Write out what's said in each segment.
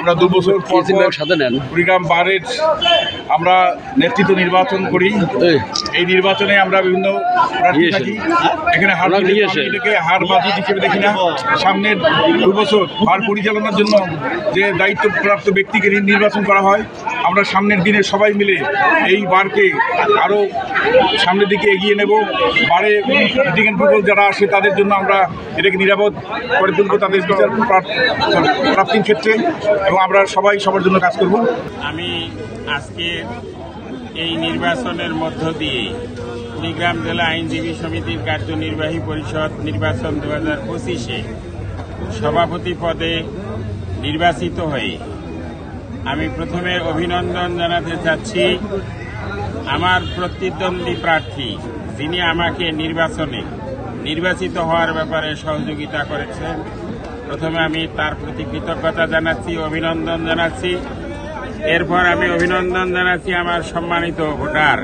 আমরা 2 বছর পর কুড়িগ্রাম বারের আমরা নেতৃত্ব নির্বাচন করি। এই নির্বাচনে আমরা বিভিন্ন প্রার্থী থাকি। এখানে হার বাজি হিসেবে দেখি না। সামনের 2 বছর বার পরিচালনার জন্য যে দায়িত্বপ্রাপ্ত ব্যক্তিকে নির্বাচন করা হয়, আমরা সামনের দিনে সবাই মিলে এই বারকে আরও সামনের দিকে এগিয়ে নেব। বারে লিটিগেন্ট পিপল যারা আসে তাদের জন্য আমরা এটাকে নিরাপদ করে তুলব, তাদের বিচার প্রাপ্তির ক্ষেত্রে, এবং আমরা সবাই সবার জন্য কাজ করব। আমি আজকে এই নির্বাচনের মধ্য দিয়ে কুড়িগ্রাম জেলা আইনজীবী সমিতির কার্যনির্বাহী পরিষদ নির্বাচন 2025-এ সভাপতি পদে নির্বাচিত হয়ে আমি প্রথমে অভিনন্দন জানাতে চাচ্ছি আমার প্রতিদ্বন্দ্বী প্রার্থী, যিনি আমাকে নির্বাচনে নির্বাচিত হওয়ার ব্যাপারে সহযোগিতা করেছেন। প্রথমে আমি তার প্রতি কৃতজ্ঞতা জানাচ্ছি, অভিনন্দন জানাচ্ছি। এরপর আমি অভিনন্দন জানাচ্ছি আমার সম্মানিত ভোটার,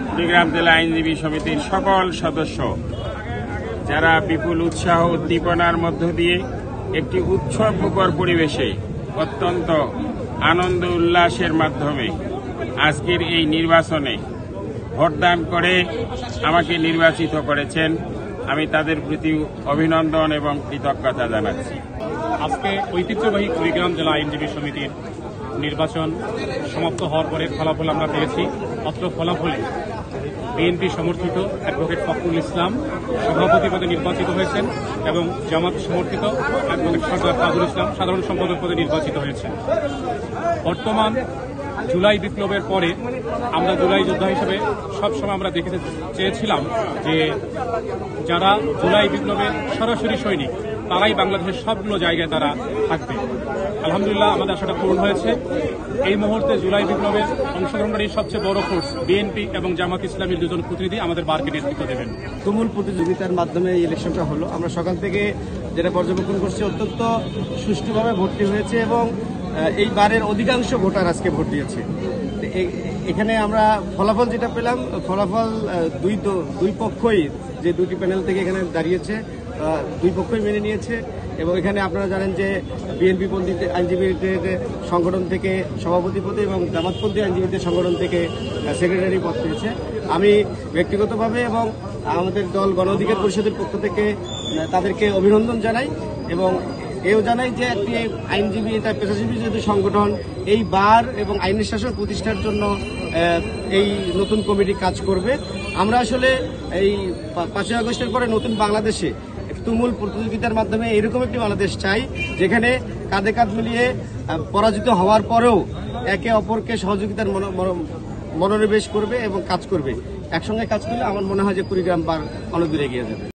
কুড়িগ্রাম জেলা আইনজীবী সমিতির সকল সদস্য, যারা বিপুল উৎসাহ উদ্দীপনার মধ্য দিয়ে একটি উৎসবমুখর পরিবেশে অত্যন্ত আনন্দ উল্লাসের মাধ্যমে আজকের এই নির্বাচনে ভোটদান করে আমাকে নির্বাচিত করেছেন। আমি তাদের প্রতি অভিনন্দন এবং কৃতজ্ঞতা জানাচ্ছি। আজকে ঐতিহ্যবাহী কুড়িগ্রাম জেলা আইনজীবী সমিতির নির্বাচন সমাপ্ত হওয়ার পরে ফলাফল আমরা পেয়েছি। অত্র ফলাফলে বিএনপি সমর্থিত অ্যাডভোকেট ফখরুল ইসলাম সভাপতি পদে নির্বাচিত হয়েছেন এবং জামাত সমর্থিত অ্যাডভোকেট সরদার তাজুল ইসলাম সাধারণ সম্পাদক পদে নির্বাচিত হয়েছেন। বর্তমান জুলাই বিপ্লবের পরে আমরা জুলাই যোদ্ধা হিসেবে সবসময় আমরা দেখতে চেয়েছিলাম যে যারা জুলাই বিপ্লবের সরাসরি সৈনিক তারাই বাংলাদেশের সবগুলো জায়গায় তারা থাকবে। আলহামদুলিল্লাহ আমাদের আশাটা পূরণ হয়েছে। এই মুহূর্তে জুলাই বিপ্লবের অংশগ্রহণকারী সবচেয়ে বড় ফোর্স বিএনপি এবং জামাত ইসলামীর 2 জন প্রতিনিধি আমাদের বারকে নেতৃত্ব দেবেন। তুমুল প্রতিযোগিতার মাধ্যমে এই ইলেকশনটা হলো। আমরা সকাল থেকে যেটা পর্যবেক্ষণ করছি অত্যন্ত সুষ্ঠুভাবে ভোটটি হয়েছে এবং এই বারের অধিকাংশ ভোটার আজকে ভোট দিয়েছে। এখানে আমরা ফলাফল যেটা পেলাম, ফলাফল দুই পক্ষই যে 2টি প্যানেল থেকে এখানে দাঁড়িয়েছে 2 পক্ষই মেনে নিয়েছে। এবং এখানে আপনারা জানেন যে বিএনপিপন্থী আইনজীবীদের সংগঠন থেকে সভাপতি পদে এবং জামাতপন্থী আইনজীবীদের সংগঠন থেকে সেক্রেটারি পদ পেয়েছে। আমি ব্যক্তিগতভাবে এবং আমাদের দল গণ অধিকার পরিষদের পক্ষ থেকে তাদেরকে অভিনন্দন জানাই এবং এও জানাই যে একটি আইনজীবী, এটা পেশাজীবী যেহেতু সংগঠন, এই বার এবং আইনের শাসন প্রতিষ্ঠার জন্য এই নতুন কমিটি কাজ করবে। আমরা আসলে এই 5ই আগস্টের পরে নতুন বাংলাদেশে তুমুল প্রতিযোগিতার মাধ্যমে এরকম একটি বাংলাদেশ চাই, যেখানে কাঁধে কাঁধ মিলিয়ে পরাজিত হওয়ার পরেও একে অপরকে সহযোগিতার মনোনিবেশ করবে এবং কাজ করবে। একসঙ্গে কাজ করলে আমার মনে হয় যে কুড়িগ্রাম বার অনেক দূরে এগিয়ে যাবে।